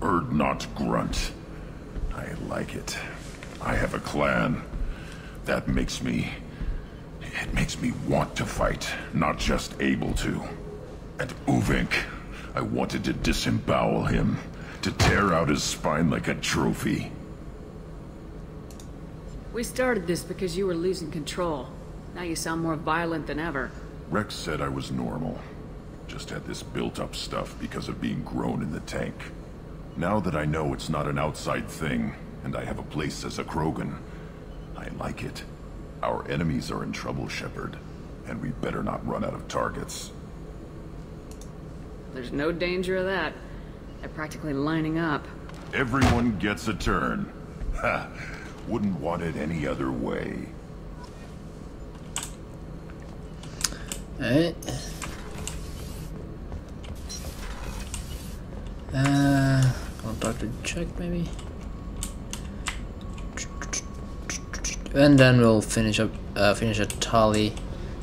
Bird not grunt. I like it. I have a clan. That makes me... It makes me want to fight, not just able to. And Uvink, I wanted to disembowel him, to tear out his spine like a trophy. We started this because you were losing control. Now you sound more violent than ever. Rex said I was normal. Just had this built-up stuff because of being grown in the tank. Now that I know it's not an outside thing, and I have a place as a Krogan, I like it. Our enemies are in trouble, Shepard, and we better not run out of targets. There's no danger of that. They're practically lining up. Everyone gets a turn. Ha! Wouldn't want it any other way. Alright. Contact to check maybe. And then we'll finish a Tali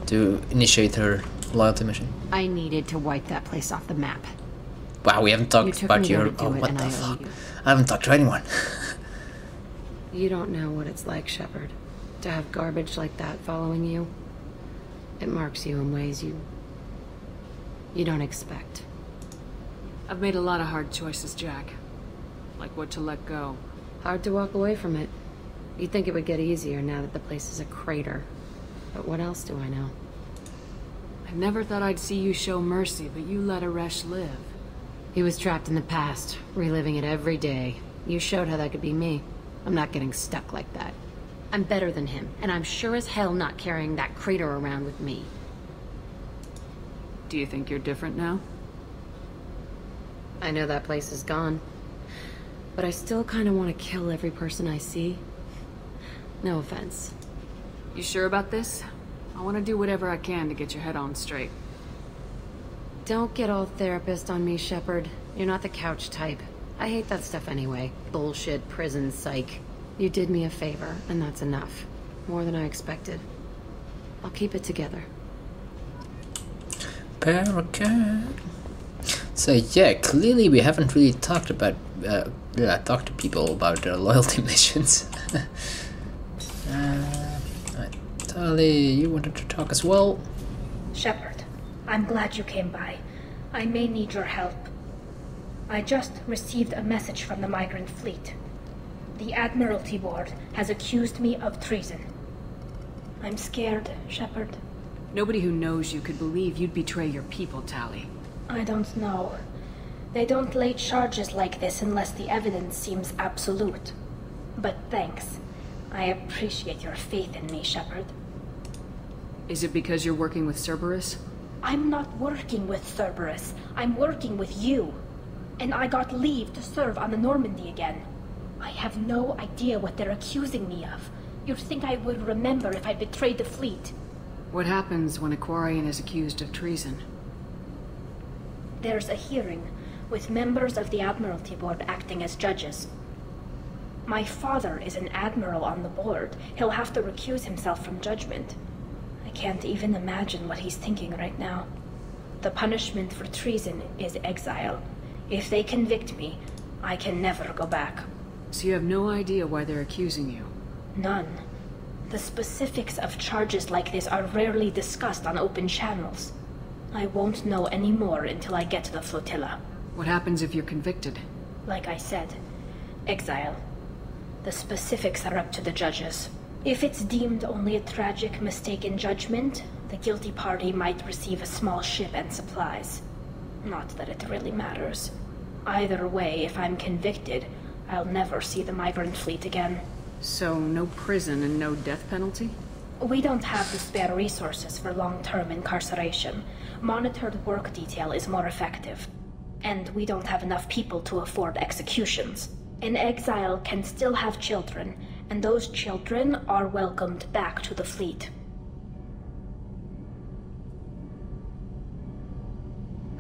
to initiate her loyalty mission. I needed to wipe that place off the map. Wow, we haven't talked about your... Oh, what the fuck? I haven't talked to anyone. You don't know what it's like, Shepard. To have garbage like that following you. It marks you in ways you don't expect. I've made a lot of hard choices, Jack. Like what to let go. Hard to walk away from it. You'd think it would get easier now that the place is a crater. But what else do I know? I never thought I'd see you show mercy, but you let Aresh live. He was trapped in the past, reliving it every day. You showed how that could be me. I'm not getting stuck like that. I'm better than him, and I'm sure as hell not carrying that crater around with me. Do you think you're different now? I know that place is gone. But I still kind of want to kill every person I see. No offense. You sure about this? I want to do whatever I can to get your head on straight. Don't get all therapist on me, Shepard. You're not the couch type. I hate that stuff anyway. Bullshit, prison, psych. You did me a favor, and that's enough. More than I expected. I'll keep it together. Paracat. So yeah, clearly we haven't really talked about talked to people about their loyalty missions. Right. Tali, you wanted to talk as well? Shepard, I'm glad you came by. I may need your help. I just received a message from the migrant fleet. The Admiralty Board has accused me of treason. I'm scared, Shepard. Nobody who knows you could believe you'd betray your people, Tali. I don't know. They don't lay charges like this unless the evidence seems absolute. But thanks. I appreciate your faith in me, Shepard. Is it because you're working with Cerberus? I'm not working with Cerberus. I'm working with you. And I got leave to serve on the Normandy again. I have no idea what they're accusing me of. You'd think I would remember if I betrayed the fleet. What happens when a Quarian is accused of treason? There's a hearing, with members of the Admiralty Board acting as judges. My father is an admiral on the board. He'll have to recuse himself from judgment. I can't even imagine what he's thinking right now. The punishment for treason is exile. If they convict me, I can never go back. So you have no idea why they're accusing you? None. The specifics of charges like this are rarely discussed on open channels. I won't know any more until I get to the flotilla. What happens if you're convicted? Like I said, exile. The specifics are up to the judges. If it's deemed only a tragic mistake in judgment, the guilty party might receive a small ship and supplies. Not that it really matters. Either way, if I'm convicted, I'll never see the migrant fleet again. So no prison and no death penalty? We don't have the spare resources for long-term incarceration. Monitored work detail is more effective. And we don't have enough people to afford executions. An exile can still have children, and those children are welcomed back to the fleet.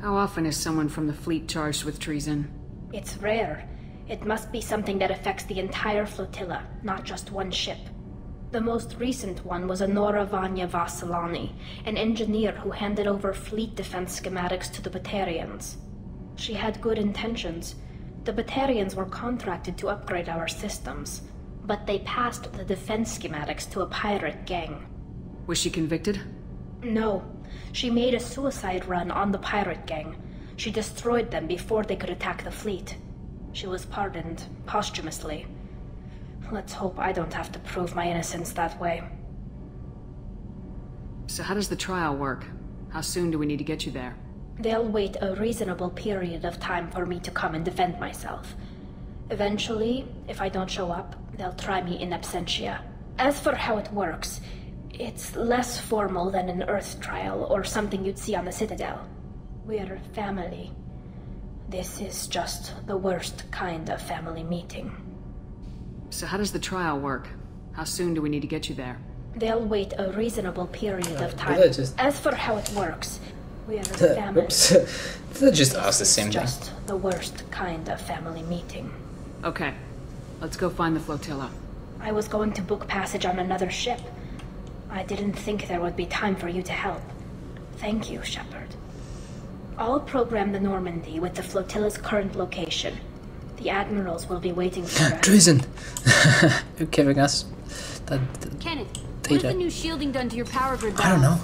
How often is someone from the fleet charged with treason? It's rare. It must be something that affects the entire flotilla, not just one ship. The most recent one was Anora Vanya Vasilani, an engineer who handed over fleet defense schematics to the Batarians. She had good intentions, The Batarians were contracted to upgrade our systems, but they passed the defense schematics to a pirate gang. Was she convicted? No, she made a suicide run on the pirate gang. She destroyed them before they could attack the fleet. She was pardoned posthumously. Let's hope I don't have to prove my innocence that way. So how does the trial work? How soon do we need to get you there? They'll wait a reasonable period of time for me to come and defend myself. Eventually, if I don't show up, they'll try me in absentia. As for how it works, it's less formal than an Earth trial or something you'd see on the Citadel. We're family. This is just the worst kind of family meeting. So how does the trial work? How soon do we need to get you there? They'll wait a reasonable period of time. As for how it works, we're family. Oops. Did I just ask the same thing? Just the worst kind of family meeting. Okay. Let's go find the flotilla. I was going to book passage on another ship. I didn't think there would be time for you to help. Thank you, Shepard. I'll program the Normandy with the flotilla's current location. The admirals will be waiting for us. Treason! You're giving us that Kenneth, what data. has the new shielding done to your power grid I don't know.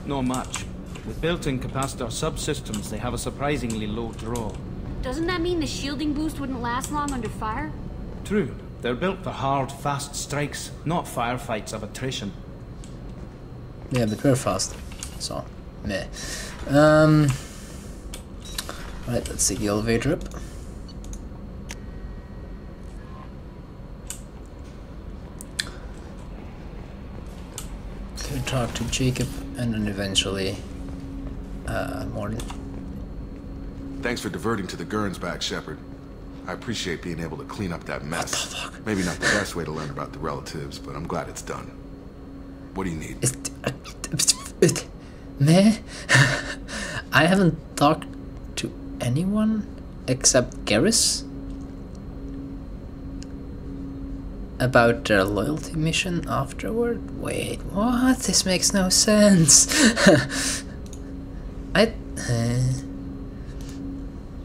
Not much. With built-in capacitor subsystems, they have a surprisingly low draw. Doesn't that mean the shielding boost wouldn't last long under fire? True. They're built for hard, fast strikes, not firefights of attrition. Yeah, but we're fast. So, meh. Right, let's see the elevator up. Can talk to Jacob and then eventually Mordin. Thanks for diverting to the Gurns back, Shepard. I appreciate being able to clean up that mess. Maybe not the best way to learn about the relatives, but I'm glad it's done. What do you need? Meh. I haven't talked to anyone except Garrus about their loyalty mission afterward. Wait, what? This makes no sense.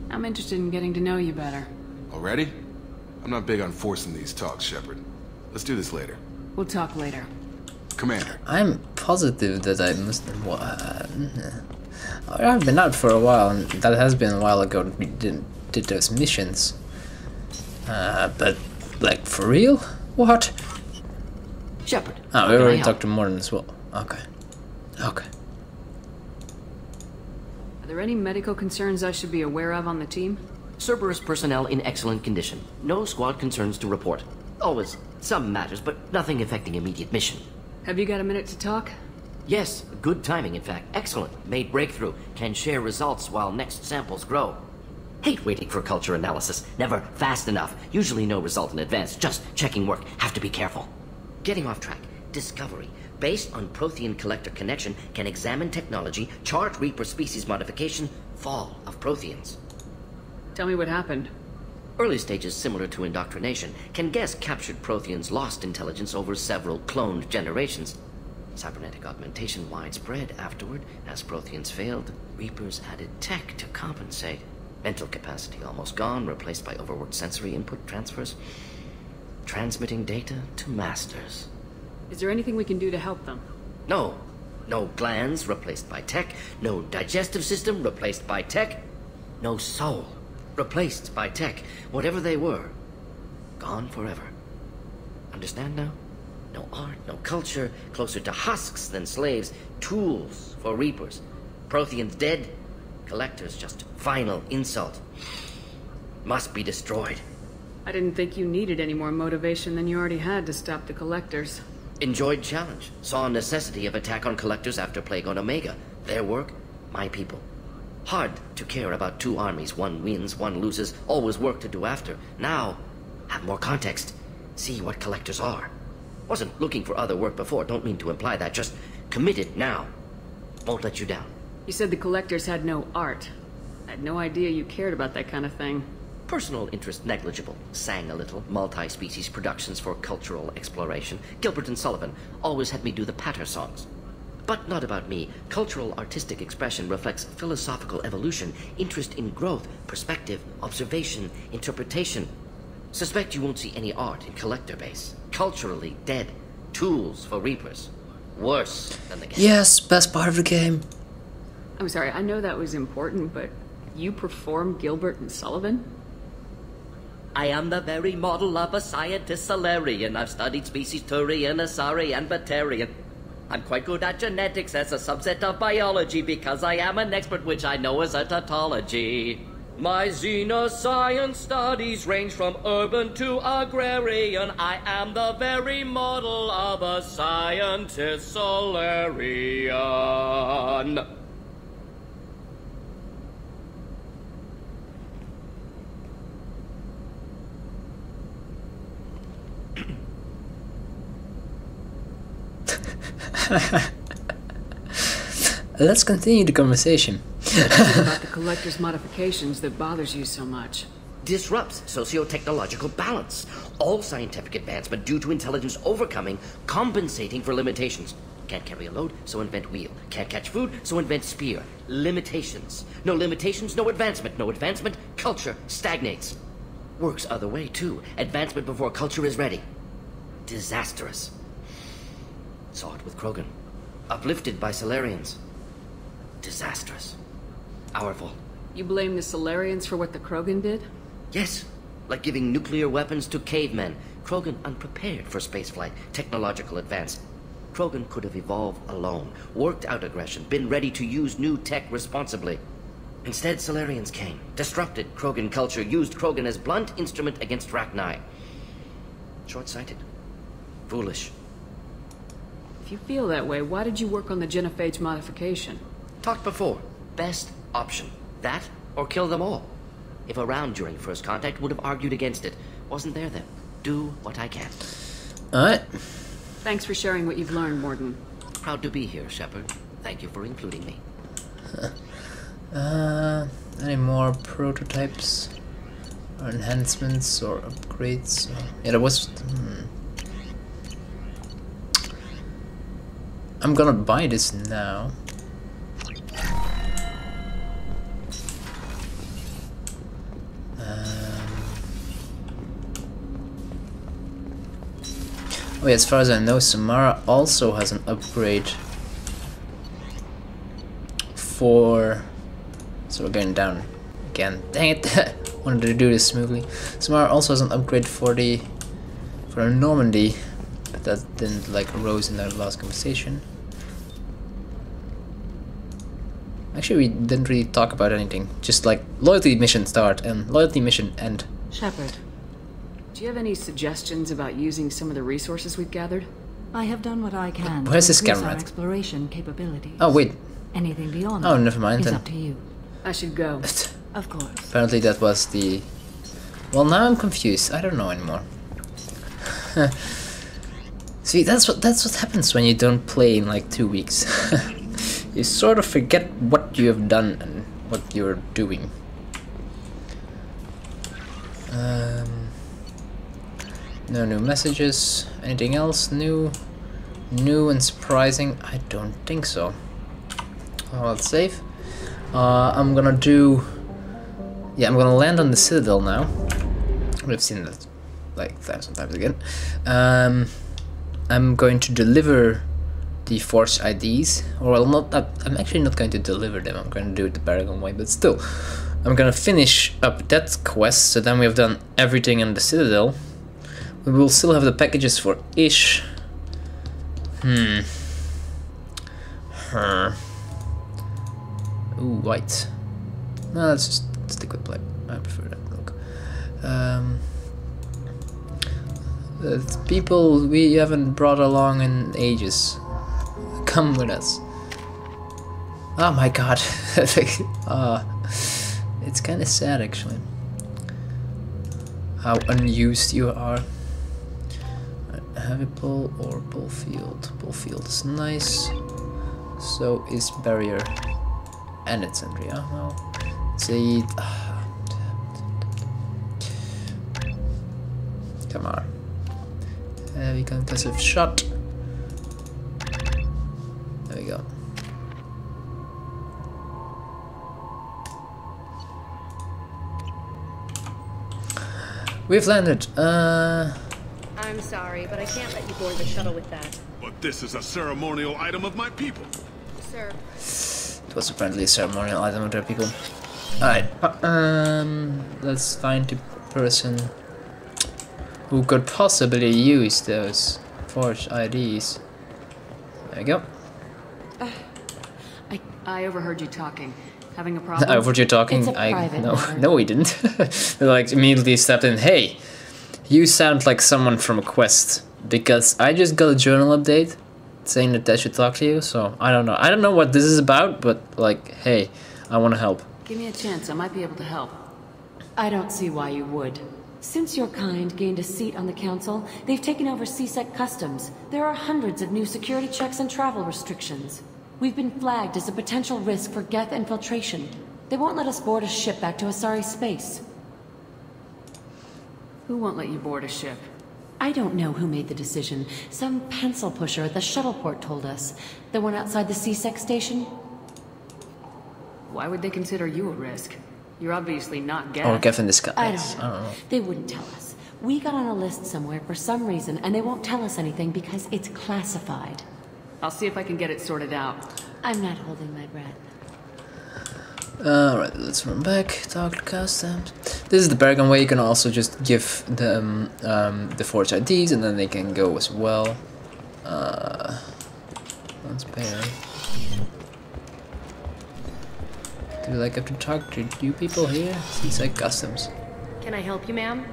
I'm interested in getting to know you better. Already? I'm not big on forcing these talks, Shepard. Let's do this later. We'll talk later. Commander. I'm positive that I must. I've been out for a while, and that has been a while ago. We did those missions. But like for real? What? Shepard. Oh, we already talked to Mordin as well. Okay. Okay. Are there any medical concerns I should be aware of on the team? Cerberus personnel in excellent condition. No squad concerns to report. Always some matters, but nothing affecting immediate mission. Have you got a minute to talk? Yes, good timing, in fact. Excellent. Made breakthrough. Can share results while next samples grow. Hate waiting for culture analysis. Never fast enough. Usually no result in advance. Just checking work. Have to be careful. Getting off track. Discovery. Based on Prothean collector connection, can examine technology, chart Reaper species modification, fall of Protheans. Tell me what happened. Early stages similar to indoctrination. Can guess captured Protheans lost intelligence over several cloned generations. Cybernetic augmentation widespread afterward. As Protheans failed, Reapers added tech to compensate. Mental capacity almost gone, replaced by overworked sensory input transfers. Transmitting data to masters. Is there anything we can do to help them? No. No glands replaced by tech. No digestive system replaced by tech. No soul replaced by tech. Whatever they were, gone forever. Understand now? No art, no culture, closer to husks than slaves. Tools for Reapers. Protheans dead. Collectors just final insult. Must be destroyed. I didn't think you needed any more motivation than you already had to stop the Collectors. Enjoyed challenge. Saw necessity of attack on Collectors after Plague on Omega. Their work, my people. Hard to care about two armies. One wins, one loses. Always work to do after. Now, have more context. See what Collectors are. Wasn't looking for other work before. Don't mean to imply that. Just committed now. Won't let you down. You said the Collectors had no art. I had no idea you cared about that kind of thing. Personal interest negligible. Sang a little. Multi-species productions for cultural exploration. Gilbert and Sullivan always had me do the patter songs. But not about me. Cultural artistic expression reflects philosophical evolution, interest in growth, perspective, observation, interpretation. Suspect you won't see any art in collector base. Culturally dead. Tools for reapers. Worse than the game. Yes, best part of the game. I'm sorry, I know that was important, but you perform Gilbert and Sullivan? I am the very model of a scientist Solarian. I've studied species Turian, Asari, and Batarian. I'm quite good at genetics as a subset of biology because I am an expert, which I know is a tautology. My xenoscience studies range from urban to agrarian. I am the very model of a scientist Solarian. Let's continue the conversation. What is it about the collector's modifications that bothers you so much? Disrupts socio-technological balance. All scientific advancement due to intelligence overcoming, compensating for limitations. Can't carry a load, so invent wheel. Can't catch food, so invent spear. Limitations. No limitations, no advancement. No advancement, culture stagnates. Works other way, too. Advancement before culture is ready. Disastrous. Saw it with Krogan. Uplifted by Solarians. Disastrous. Our fault. You blame the Solarians for what the Krogan did? Yes. Like giving nuclear weapons to cavemen. Krogan unprepared for spaceflight, technological advance. Krogan could have evolved alone, worked out aggression, been ready to use new tech responsibly. Instead, Solarians came, disrupted Krogan culture, used Krogan as blunt instrument against Rachni. Short-sighted. Foolish. If you feel that way, why did you work on the genophage modification? Talked before. Best option. That, or kill them all. If around during first contact, would have argued against it. Wasn't there then. Do what I can. Alright. Thanks for sharing what you've learned, Mordin. Proud to be here, Shepard. Thank you for including me. Any more prototypes? Or enhancements or upgrades? Yeah, there was... I'm gonna buy this now. Oh yeah, as far as I know, Samara also has an upgrade for... So we're going down again. Dang it! Wanted to do this smoothly. Samara also has an upgrade for Normandy, but that didn't like arose in our last conversation. Actually, we didn't really talk about anything. Just like loyalty mission start and loyalty mission end. Shepard, do you have any suggestions about using some of the resources we've gathered? I have done what I can. Where's to this increase camera our at? exploration capabilities. Oh wait. Anything beyond Oh, that never mind is then. up to you. I should go. Of course. Apparently that was the... Well, now I'm confused. I don't know anymore. See, that's what happens when you don't play in like 2 weeks. You sort of forget what you have done and what you're doing. No new messages. Anything else new? New and surprising? I don't think so. Oh, let's save. I'm gonna do... Yeah, I'm gonna land on the Citadel now. We've seen that like 1,000 times again. I'm going to deliver the Force IDs, or well, not. I'm actually not going to deliver them. I'm going to do it the Paragon way, but still, I'm gonna finish up that quest. So then we have done everything in the Citadel. We will still have the packages for Ish. Ooh, white. No, let's just stick with black. I prefer that look. The people we haven't brought along in ages. Come with us. Oh my god. It's kind of sad actually. How unused you are. Heavy pull or pull field. Pull field is nice. So is barrier and its entry. Well, see. Come on. Heavy concussive shot. There we go. We've landed. I'm sorry, but I can't let you board the shuttle with that. But this is a ceremonial item of my people. Sir. It was apparently a ceremonial item of their people. Alright. Let's find the person who could possibly use those forged IDs. There we go. I overheard you talking. Having a problem? I overheard you talking. It's a private matter. No, we didn't. We like immediately stepped in. Hey, you sound like someone from a quest because I just got a journal update saying that they should talk to you. So I don't know. I don't know what this is about, but like, hey, I want to help. Give me a chance. I might be able to help. I don't see why you would. Since your kind gained a seat on the council, they've taken over CSEC customs. There are hundreds of new security checks and travel restrictions. We've been flagged as a potential risk for Geth infiltration. They won't let us board a ship back to Asari space. Who won't let you board a ship? I don't know who made the decision. Some pencil pusher at the shuttle port told us. The one outside the CSEC station? Why would they consider you a risk? You're obviously not Geth. Or Geth in disguise. I don't know. They wouldn't tell us. We got on a list somewhere for some reason, and they won't tell us anything because it's classified. I'll see if I can get it sorted out. I'm not holding my breath. Alright, let's run back. Talk to customs. This is the Paragon way. You can also just give them the forged IDs and then they can go as well. Let's pay. Do you like have to talk to you people here? Seems like customs. Can I help you, ma'am?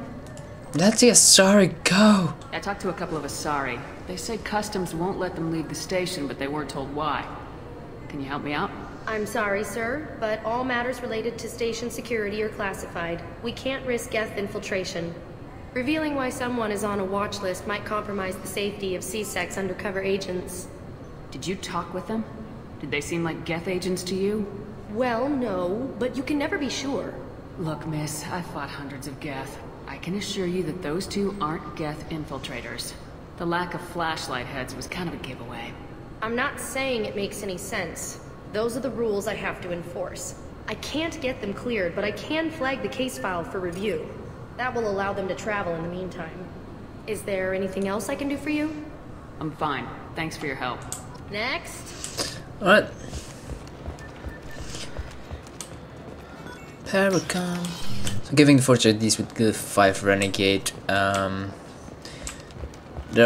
That's the Asari, go! I talked to a couple of Asari. They say customs won't let them leave the station, but they weren't told why. Can you help me out? I'm sorry, sir, but all matters related to station security are classified. We can't risk Geth infiltration. Revealing why someone is on a watch list might compromise the safety of CSEC's undercover agents. Did you talk with them? Did they seem like Geth agents to you? Well, no, but you can never be sure. Look, miss, I fought hundreds of Geth. I can assure you that those two aren't Geth infiltrators. The lack of flashlight heads was kind of a giveaway. I'm not saying it makes any sense. Those are the rules I have to enforce. I can't get them cleared, but I can flag the case file for review. That will allow them to travel in the meantime. Is there anything else I can do for you? I'm fine. Thanks for your help. Next. Alright. Paragon. So giving the forged IDs would give 5 renegade. There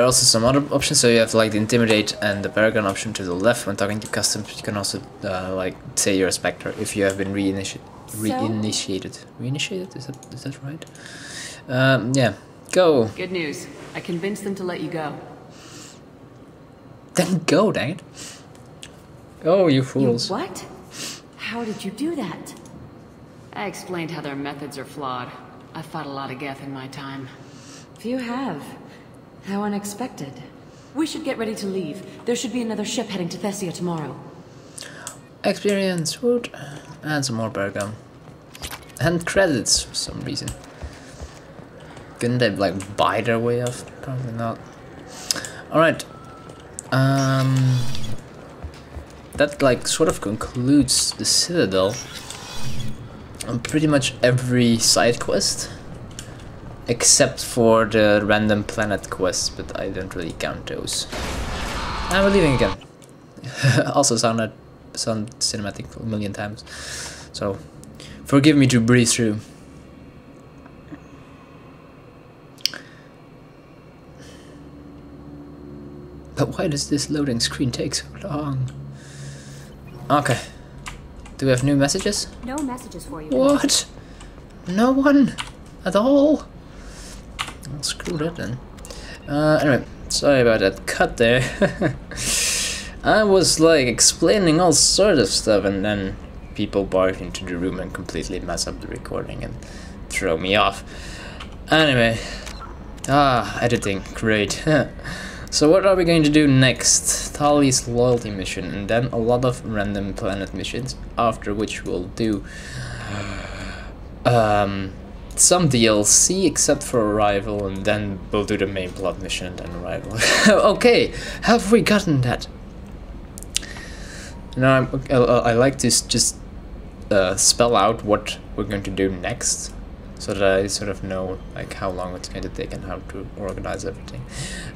are also some other options, so you have like the Intimidate and the Paragon option to the left when talking to customs. You can also like say you're a Spectre if you have been reinitiated. Reinitiated? Is that right? Yeah. Go. Good news. I convinced them to let you go. Then go, dang it. Oh, you fools. You what? How did you do that? I explained how their methods are flawed. I've fought a lot of Geth in my time. You have. How unexpected. We should get ready to leave. There should be another ship heading to Thessia tomorrow. Experience, wood, and some more Paragon. And credits for some reason. Couldn't they like buy their way off? Probably not. Alright. That like sort of concludes the Citadel. On pretty much every side quest. Except for the random planet quests, but I don't really count those. And we're leaving again. Also sound cinematic a million times. So forgive me to breathe through. But why does this loading screen take so long? Okay. Do we have new messages? No messages for you. What? No one? At all? Well, screw that then. Anyway, sorry about that cut there. I was like explaining all sorts of stuff and then people barged into the room and completely mess up the recording and throw me off. Anyway. Editing. Great. So what are we going to do next? Tali's loyalty mission and then a lot of random planet missions, after which we'll do some DLC except for Arrival, and then we'll do the main plot mission and then Arrival. Okay, have we gotten that? Now I like to just spell out what we're going to do next, so that I sort of know like how long it's going to take and how to organize everything.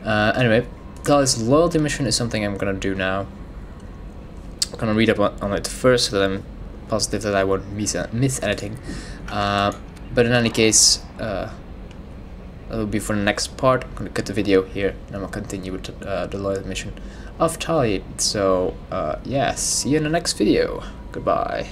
Anyway, Tali's loyalty mission is something I'm gonna do now. I'm gonna read up on it first, so that I'm positive that I won't miss anything. But in any case, that'll be for the next part. I'm gonna cut the video here, and I'm gonna continue with the loyalty mission of Tali. So yeah, see you in the next video. Goodbye.